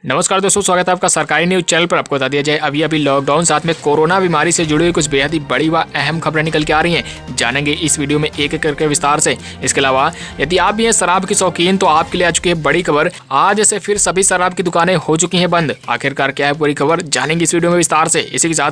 नमस्कार दोस्तों, स्वागत है आपका सरकारी न्यूज चैनल पर। आपको बता दिया जाए अभी लॉकडाउन साथ में कोरोना बीमारी से जुड़ी हुई कुछ बेहद ही बड़ी व अहम खबरें निकल के आ रही हैं। जानेंगे इस वीडियो में एक एक करके विस्तार से। इसके अलावा यदि आप भी हैं शराब के शौकीन तो आपके लिए आ चुकी है बड़ी खबर। आज से फिर सभी शराब की दुकानें हो चुकी हैं बंद। आखिरकार क्या है पूरी खबर, जानेंगे इस वीडियो में विस्तार से। इसी के साथ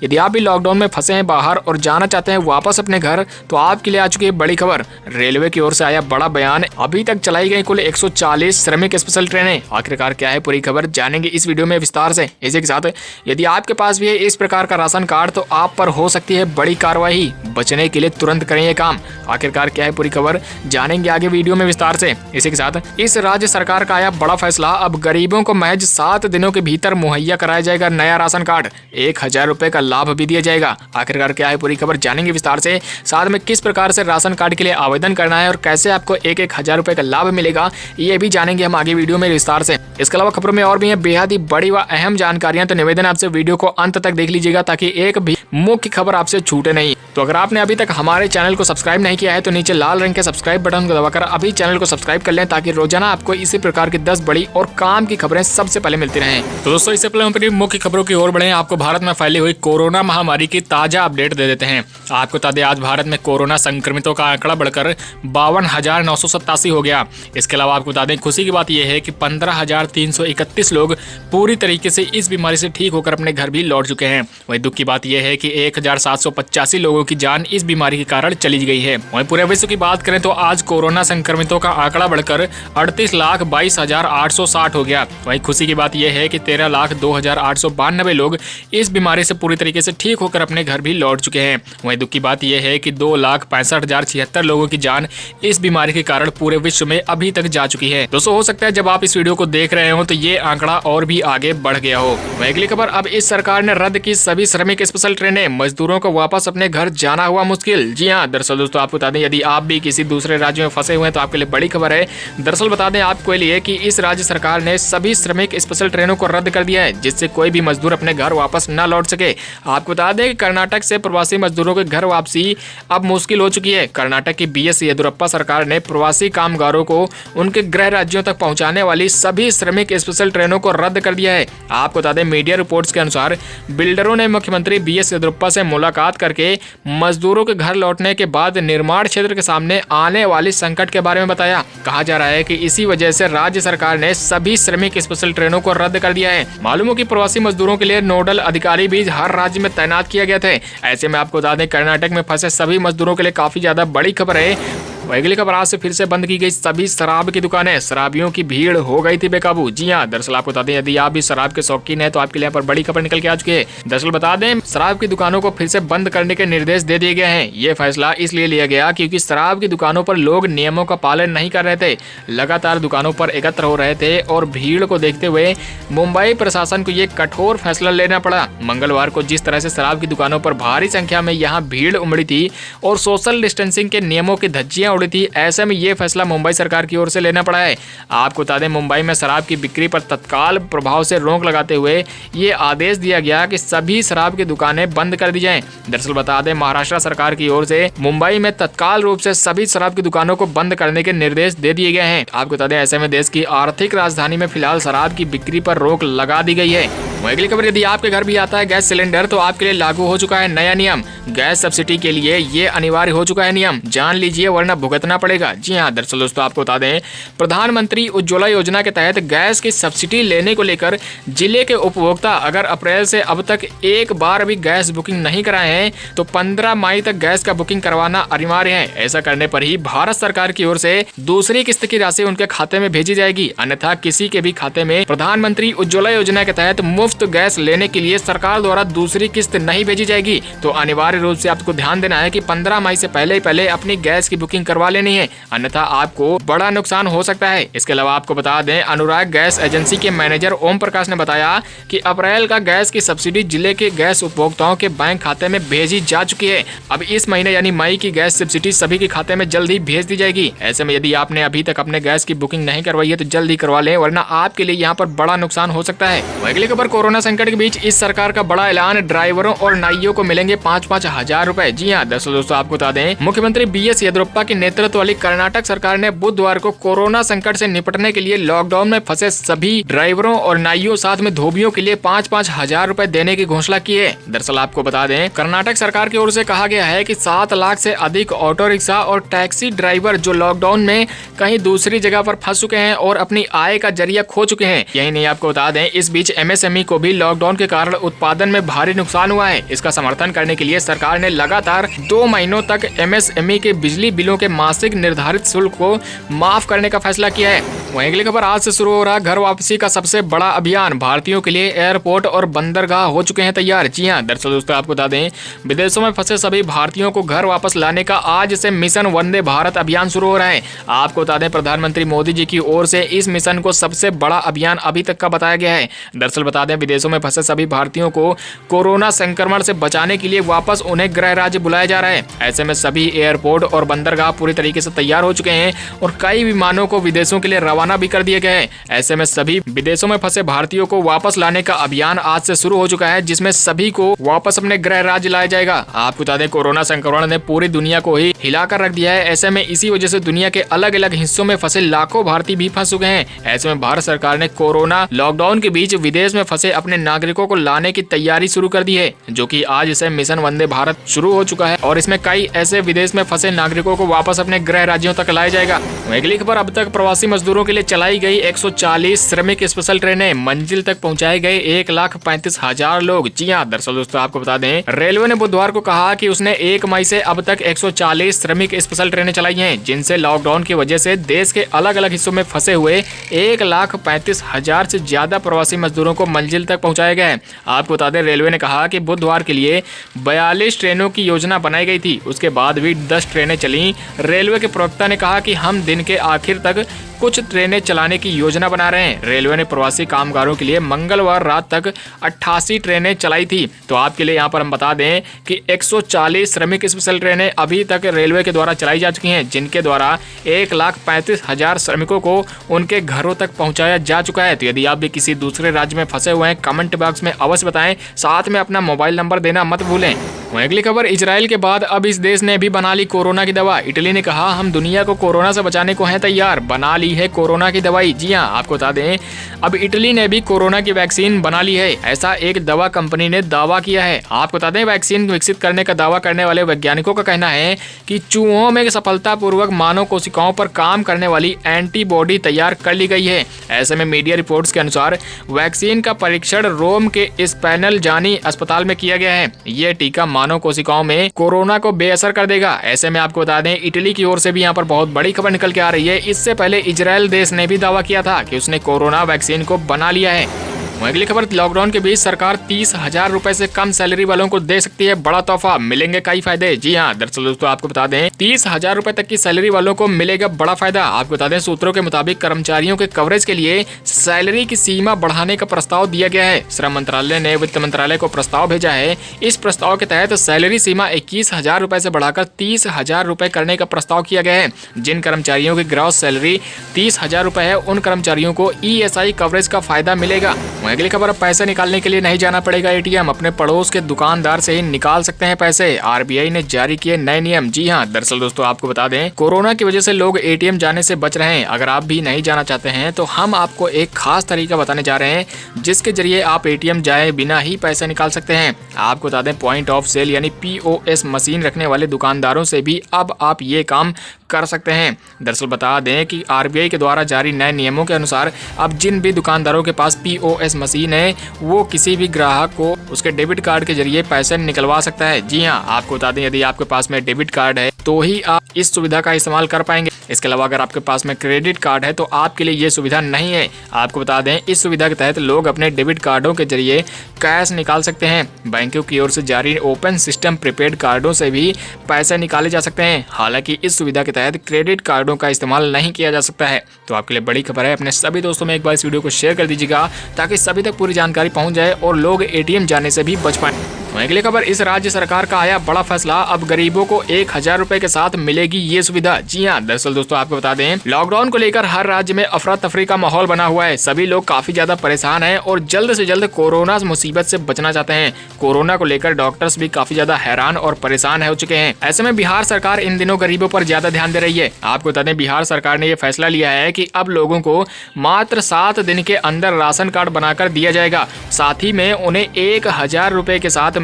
यदि आप भी लॉकडाउन में फंसे हैं बाहर और जाना चाहते हैं वापस अपने घर तो आपके लिए आ चुकी है बड़ी खबर। रेलवे की ओर से आया बड़ा बयान, अभी तक चलाई गई कुल 140 श्रमिक स्पेशल ट्रेनें। आखिरकार क्या है पूरी खबर, जानेंगे इस वीडियो में विस्तार से। इसी के साथ यदि आपके पास भी है इस प्रकार का राशन कार्ड तो आप पर हो सकती है बड़ी कार्रवाई। बचने के लिए तुरंत करें ये काम। आखिरकार क्या है पूरी खबर, जानेंगे आगे वीडियो में विस्तार से। इसी के साथ इस राज्य सरकार का आया बड़ा फैसला, अब गरीबों को महज 7 दिनों के भीतर मुहैया कराया जाएगा नया राशन कार्ड। 1000 रुपए का लाभ भी दिया जाएगा। आखिरकार क्या है पूरी खबर, जानेंगे विस्तार से। साथ में किस प्रकार से राशन कार्ड के लिए आवेदन करना है और कैसे आपको 1000 रुपए का लाभ मिलेगा, ये भी जानेंगे हम आगे वीडियो में विस्तार से। इसके अलावा खबरों में और भी है बेहद ही बड़ी व अहम जानकारियां, तो निवेदन आपसे वीडियो को अंत तक देख लीजिएगा ताकि एक भी मुख्य खबर आपसे छूटे नहीं। तो अगर आपने अभी तक हमारे चैनल को सब्सक्राइब नहीं किया है तो नीचे लाल रंग के सब्सक्राइब बटन को दबाकर अभी चैनल को सब्सक्राइब कर लें ताकि रोजाना आपको इसी प्रकार की 10 बड़ी और काम की खबरें सबसे पहले मिलती रहें। तो दोस्तों, इससे पहले हम अपनी मुख्य खबरों की ओर बढ़े, आपको भारत में फैली हुई कोरोना महामारी की ताजा अपडेट दे देते हैं। आपको बता दें आज भारत में कोरोना संक्रमितों का आंकड़ा बढ़कर 52,987 हो गया। इसके अलावा आपको बता दें खुशी की बात यह है कि 15,331 लोग पूरी तरीके से इस बीमारी से ठीक होकर अपने घर भी लौट चुके हैं। वहीं दुख की बात यह है कि 1,785 लोगों की जान इस बीमारी के कारण चली गई है। वहीं पूरे विश्व की बात करें तो आज कोरोना संक्रमितों का आंकड़ा बढ़कर 38,22,860 हो गया। वहीं खुशी की बात यह है कि 13,02,892 लोग इस बीमारी से पूरी तरीके से ठीक होकर अपने घर भी लौट चुके हैं। वहीं दुख की बात यह है कि 2,65,076 लोगों की जान इस बीमारी के कारण पूरे विश्व में अभी तक जा चुकी है। दोस्तों, हो सकता है जब आप इस वीडियो को देख रहे हो तो ये आंकड़ा और भी आगे बढ़ गया हो। अगली खबर, अब इस सरकार ने रद्द की सभी श्रमिक स्पेशल ट्रेनें, मजदूरों को वापस अपने घर जाना हुआ मुश्किल। जी हाँ, दरअसल दोस्तों आपको बता दें यदि आप भी किसी दूसरे राज्य में फंसे हुए हैं तो आपके लिए बड़ी खबर है। दरअसल बता दें आपको लिए कि इस राज्य सरकार ने सभी श्रमिक स्पेशल ट्रेनों को रद्द कर दिया है जिससे कोई भी मजदूर अपने घर वापस न लौट सके। आपको बता दें कि कर्नाटक से प्रवासी मजदूरों के घर वापसी अब मुश्किल हो चुकी है। कर्नाटक की बीएस येदियुरप्पा सरकार ने प्रवासी कामगारों को उनके गृह राज्यों तक पहुंचाने वाली सभी श्रमिक स्पेशल ट्रेनों को रद्द कर दिया है। आपको बता दें मीडिया रिपोर्ट्स के अनुसार बिल्डरों ने मुख्यमंत्री बीएस येदियुरप्पा से मुलाकात करके मजदूरों के घर लौटने के बाद निर्माण क्षेत्र के सामने आने वाली संकट के बारे में बताया। कहा जा रहा है कि इसी वजह से राज्य सरकार ने सभी श्रमिक स्पेशल ट्रेनों को रद्द कर दिया है। मालूम हो कि प्रवासी मजदूरों के लिए नोडल अधिकारी भी हर राज्य में तैनात किया गया थे। ऐसे में आपको बता दें कर्नाटक में फंसे सभी मजदूरों के लिए काफी ज्यादा बड़ी खबर है। अगली खबर, आज से फिर से बंद की गई सभी शराब की दुकानें, शराबियों की भीड़ हो गई थी बेकाबू। जी हाँ, दरअसल आपको बता दें यदि आप भी शराब के शौकीन हैं तो आपके लिए यहाँ पर बड़ी खबर निकल के आ चुकी है। दरअसल बता दें शराब की दुकानों को फिर से बंद करने के निर्देश दे दिए गए हैं। ये फैसला इसलिए लिया गया क्योंकि शराब की दुकानों पर लोग नियमों का पालन नहीं कर रहे थे, लगातार दुकानों पर एकत्र हो रहे थे और भीड़ को देखते हुए मुंबई प्रशासन को ये कठोर फैसला लेना पड़ा। मंगलवार को जिस तरह से शराब की दुकानों पर भारी संख्या में यहाँ भीड़ उमड़ी थी और सोशल डिस्टेंसिंग के नियमों की धज्जियां उड़ी थी, ऐसे में ये फैसला मुंबई सरकार की ओर से लेना पड़ा है। आपको बता दें मुंबई में शराब की बिक्री पर तत्काल प्रभाव से रोक लगाते हुए ये आदेश दिया गया कि सभी शराब की दुकानें बंद कर दी जाएं। दरअसल बता दें महाराष्ट्र सरकार की ओर से मुंबई में तत्काल रूप से सभी शराब की दुकानों को बंद करने के निर्देश दे दिए गए हैं। आपको बता दें ऐसे में देश की आर्थिक राजधानी में फिलहाल शराब की बिक्री पर रोक लगा दी गई है। अगली खबर, यदि आपके घर भी आता है गैस सिलेंडर तो आपके लिए लागू हो चुका है नया नियम। गैस सब्सिडी के लिए ये अनिवार्य हो चुका है नियम, जान लीजिए वरना भुगतना पड़ेगा। जी हाँ, दरअसल दोस्तों आपको बता दें प्रधानमंत्री उज्ज्वला योजना के तहत गैस की सब्सिडी लेने को लेकर जिले के उपभोक्ता अगर अप्रैल से अब तक एक बार भी गैस बुकिंग नहीं कराए हैं तो 15 मई तक गैस का बुकिंग करवाना अनिवार्य है। ऐसा करने पर ही भारत सरकार की ओर से दूसरी किस्त की राशि उनके खाते में भेजी जाएगी, अन्यथा किसी के भी खाते में प्रधानमंत्री उज्ज्वला योजना के तहत मुफ्त गैस लेने के लिए सरकार द्वारा दूसरी किस्त नहीं भेजी जाएगी। तो अनिवार्य रूप से आपको ध्यान देना है कि 15 मई से पहले अपनी गैस की बुकिंग करवा लेनी है, अन्यथा आपको बड़ा नुकसान हो सकता है। इसके अलावा आपको बता दें अनुराग गैस एजेंसी के मैनेजर ओम प्रकाश ने बताया कि अप्रैल का गैस की सब्सिडी जिले के गैस उपभोक्ताओं के बैंक खाते में भेजी जा चुकी है। अब इस महीने यानी मई की गैस सब्सिडी सभी के खाते में जल्द ही भेज दी जाएगी। ऐसे में यदि आपने अभी तक अपने गैस की बुकिंग नहीं करवाई है तो जल्द ही करवा लें वरना आपके लिए यहाँ पर बड़ा नुकसान हो सकता है। अगली खबर, कोरोना संकट के बीच इस सरकार का बड़ा ऐलान, ड्राइवरों और नाइयों को मिलेंगे 5-5 हजार रुपए। जी हाँ दरअसल दोस्तों आपको बता दें, मुख्यमंत्री BS येदियुरप्पा की नेतृत्व वाली कर्नाटक सरकार ने बुधवार को कोरोना संकट से निपटने के लिए लॉकडाउन में फंसे सभी ड्राइवरों और नाइयों साथ में धोबियों के लिए 5-5 हजार रुपए देने की घोषणा की है। दरअसल आपको बता दें, कर्नाटक सरकार की ओर से कहा गया है कि 7 लाख से अधिक ऑटो रिक्शा और टैक्सी ड्राइवर जो लॉकडाउन में कहीं दूसरी जगह पर फंस चुके हैं और अपनी आय का जरिया खो चुके हैं। यही नहीं, आपको बता दें, इस बीच MSME को भी लॉकडाउन के कारण उत्पादन में भारी नुकसान हुआ है। इसका समर्थन करने के लिए सरकार ने लगातार 2 महीनों तक MSME के बिजली बिलों के मासिक निर्धारित शुल्क को माफ करने का फैसला किया है। वहीं अगली खबर, आज से शुरू हो रहा घर वापसी का सबसे बड़ा अभियान, भारतीयों के लिए एयरपोर्ट और बंदरगाह हो चुके हैं तैयार। जी हाँ दरअसल दोस्तों आपको बता दें, विदेशों में फंसे सभी भारतीयों को घर वापस लाने का आज से मिशन वंदे भारत अभियान शुरू हो रहा है। आपको बता दें, प्रधानमंत्री मोदी जी की ओर से इस मिशन को सबसे बड़ा अभियान अभी तक का बताया गया है। दरअसल बता दें, विदेशों में फंसे सभी भारतीयों को कोरोना संक्रमण से बचाने के लिए वापस उन्हें गृह राज्य बुलाया जा रहा है। ऐसे में सभी एयरपोर्ट और बंदरगाह पूरी तरीके से तैयार हो चुके हैं और कई विमानों को विदेशों के लिए रवाना भी कर दिया गया है। ऐसे में सभी विदेशों में फंसे भारतीयों को वापस लाने का अभियान आज से शुरू हो चुका है, जिसमें सभी को वापस अपने गृह राज्य लाया जाएगा। आपको बता दें, कोरोना संक्रमण ने पूरी दुनिया को ही हिलाकर रख दिया है। ऐसे में इसी वजह से दुनिया के अलग अलग हिस्सों में फंसे लाखों भारतीय भी फंस चुके हैं। ऐसे में भारत सरकार ने कोरोना लॉकडाउन के बीच विदेश में फंसे अपने नागरिकों को लाने की तैयारी शुरू कर दी है, जो कि आज से मिशन वंदे भारत शुरू हो चुका है और इसमें कई ऐसे विदेश में फंसे नागरिकों को वापस अपने गृह राज्यों तक लाया जाएगा। अगली खबर, अब तक प्रवासी मजदूरों के लिए चलाई गई 140 श्रमिक स्पेशल ट्रेनें, मंजिल तक पहुंचाए गए 1,35,000 लोग। जी हाँ दरअसल दोस्तों आपको बता दें, रेलवे ने बुधवार को कहा कि उसने 1 मई से अब तक 140 श्रमिक स्पेशल ट्रेनें चलाई हैं, जिनसे लॉकडाउन की वजह से देश के अलग अलग हिस्सों में फंसे हुए 1,35,000 से ज्यादा प्रवासी मजदूरों को मंजिल तक पहुंचाया गया है। आपको बता दें, रेलवे ने कहा कि बुधवार के लिए 42 ट्रेनों की योजना बनाई गई थी, उसके बाद भी 10 ट्रेनें चली। रेलवे के प्रवक्ता ने कहा कि हम दिन के आखिर तक कुछ ट्रेनें चलाने की योजना बना रहे हैं। रेलवे ने प्रवासी कामगारों के लिए मंगलवार रात तक 88 ट्रेनें चलाई थी। तो आपके लिए यहाँ पर हम बता दें कि 140 श्रमिक स्पेशल ट्रेनें अभी तक रेलवे के द्वारा चलाई जा चुकी हैं, जिनके द्वारा 1,35,000 श्रमिकों को उनके घरों तक पहुंचाया जा चुका है। तो यदि आप भी किसी दूसरे राज्य में फंसे हुए हैं, कमेंट बॉक्स में अवश्य बताएं, साथ में अपना मोबाइल नंबर देना मत भूलें। अगली खबर, इजराइल के बाद अब इस देश ने भी बना ली कोरोना की दवा। इटली ने कहा, हम दुनिया को कोरोना से बचाने को हैं तैयार, बना ली है कोरोना की दवाई। जी हाँ, आपको बता दें, अब इटली ने भी कोरोना की वैक्सीन बना ली है, ऐसा एक दवा कंपनी ने दावा किया है। आपको बता दें, वैक्सीन विकसित करने का दावा करने वाले वैज्ञानिकों का कहना है कि चूहों में सफलतापूर्वक मानव कोशिकाओं पर काम करने वाली एंटीबॉडी तैयार कर ली गई है। ऐसे में मीडिया रिपोर्ट्स के अनुसार वैक्सीन का परीक्षण रोम के स्पैनल जानी अस्पताल में किया गया है। ये टीका मानव कोशिकाओं में कोरोना को बेअसर कर देगा। ऐसे में आपको बता दें, इटली की ओर से भी यहाँ पर बहुत बड़ी खबर निकल के आ रही है। इससे पहले इजराइल देश ने भी दावा किया था कि उसने कोरोना वैक्सीन को बना लिया है। अगली खबर, लॉकडाउन के बीच सरकार 30,000 रुपए से कम सैलरी वालों को दे सकती है बड़ा तोहफा, मिलेंगे कई फायदे। जी हाँ दरअसल दोस्तों आपको बता दें, 30,000 रुपए तक की सैलरी वालों को मिलेगा बड़ा फायदा। आपको बता दें, सूत्रों के मुताबिक कर्मचारियों के कवरेज के लिए सैलरी की सीमा बढ़ाने का प्रस्ताव दिया गया है। श्रम मंत्रालय ने वित्त मंत्रालय को प्रस्ताव भेजा है। इस प्रस्ताव के तहत सैलरी सीमा 21,000 रुपए से बढ़ाकर 30,000 रुपए करने का प्रस्ताव किया गया है। जिन कर्मचारियों की ग्रॉस सैलरी 30,000 रुपए है, उन कर्मचारियों को ESI कवरेज का फायदा मिलेगा। अगली खबर, अब पैसे निकालने के लिए नहीं जाना पड़ेगा ATM, अपने पड़ोस के दुकानदार से ही निकाल सकते हैं पैसे। RBI ने जारी किए नए नियम। जी हाँ दरअसल दोस्तों आपको बता दें, कोरोना की वजह से लोग ATM जाने से बच रहे हैं। अगर आप भी नहीं जाना चाहते हैं तो हम आपको एक खास तरीका बताने जा रहे हैं, जिसके जरिए आप ATM जाए बिना ही पैसे निकाल सकते हैं। आपको बता दें, पॉइंट ऑफ सेल यानी POS मशीन रखने वाले दुकानदारों से भी अब आप ये काम कर सकते हैं। दरअसल बता दें कि RBI के द्वारा जारी नए नियमों के अनुसार अब जिन भी दुकानदारों के पास POS मशीन है, वो किसी भी ग्राहक को उसके डेबिट कार्ड के जरिए पैसे निकलवा सकता है। जी हाँ, आपको बता दें, यदि आपके पास में डेबिट कार्ड है तो ही आप इस सुविधा का इस्तेमाल कर पाएंगे। इसके अलावा अगर आपके पास में क्रेडिट कार्ड है तो आपके लिए ये सुविधा नहीं है। आपको बता दें, इस सुविधा के तहत लोग अपने डेबिट कार्डों के जरिए कैश निकाल सकते हैं। बैंकों की ओर से जारी ओपन सिस्टम प्रीपेड कार्डों से भी पैसे निकाले जा सकते हैं। हालांकि इस सुविधा के तहत क्रेडिट कार्डों का इस्तेमाल नहीं किया जा सकता है। तो आपके लिए बड़ी खबर है, अपने सभी दोस्तों में एक बार इस वीडियो को शेयर कर दीजिएगा, ताकि सभी तक पूरी जानकारी पहुंच जाए और लोग ATM जाने से भी बच पाएं। वहीं अगली खबर, इस राज्य सरकार का आया बड़ा फैसला, अब गरीबों को 1000 रुपए के साथ मिलेगी ये सुविधा। जी हां, दरअसल दोस्तों आपको बता दें, लॉकडाउन को लेकर हर राज्य में अफरा तफरी का माहौल बना हुआ है। सभी लोग काफी ज्यादा परेशान हैं और जल्द से जल्द कोरोना मुसीबत से बचना चाहते हैं। कोरोना को लेकर डॉक्टर्स भी काफी ज्यादा हैरान और परेशान हो चुके हैं। ऐसे में बिहार सरकार इन दिनों गरीबों पर ज्यादा ध्यान दे रही है। आपको बता दें, बिहार सरकार ने यह फैसला लिया है कि अब लोगों को मात्र 7 दिन के अंदर राशन कार्ड बनाकर दिया जाएगा। साथ ही में उन्हें 1000 रुपए के साथ में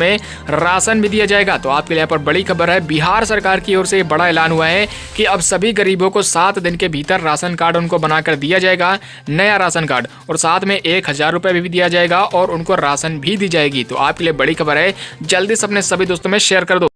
राशन भी दिया जाएगा। तो आपके लिए यहाँ पर बड़ी खबर है, बिहार सरकार की ओर से बड़ा ऐलान हुआ है कि अब सभी गरीबों को 7 दिन के भीतर राशन कार्ड उनको बनाकर दिया जाएगा, नया राशन कार्ड, और साथ में 1000 रुपए भी दिया जाएगा और उनको राशन भी दी जाएगी। तो आपके लिए बड़ी खबर है, जल्दी से अपने सभी दोस्तों में शेयर कर दो।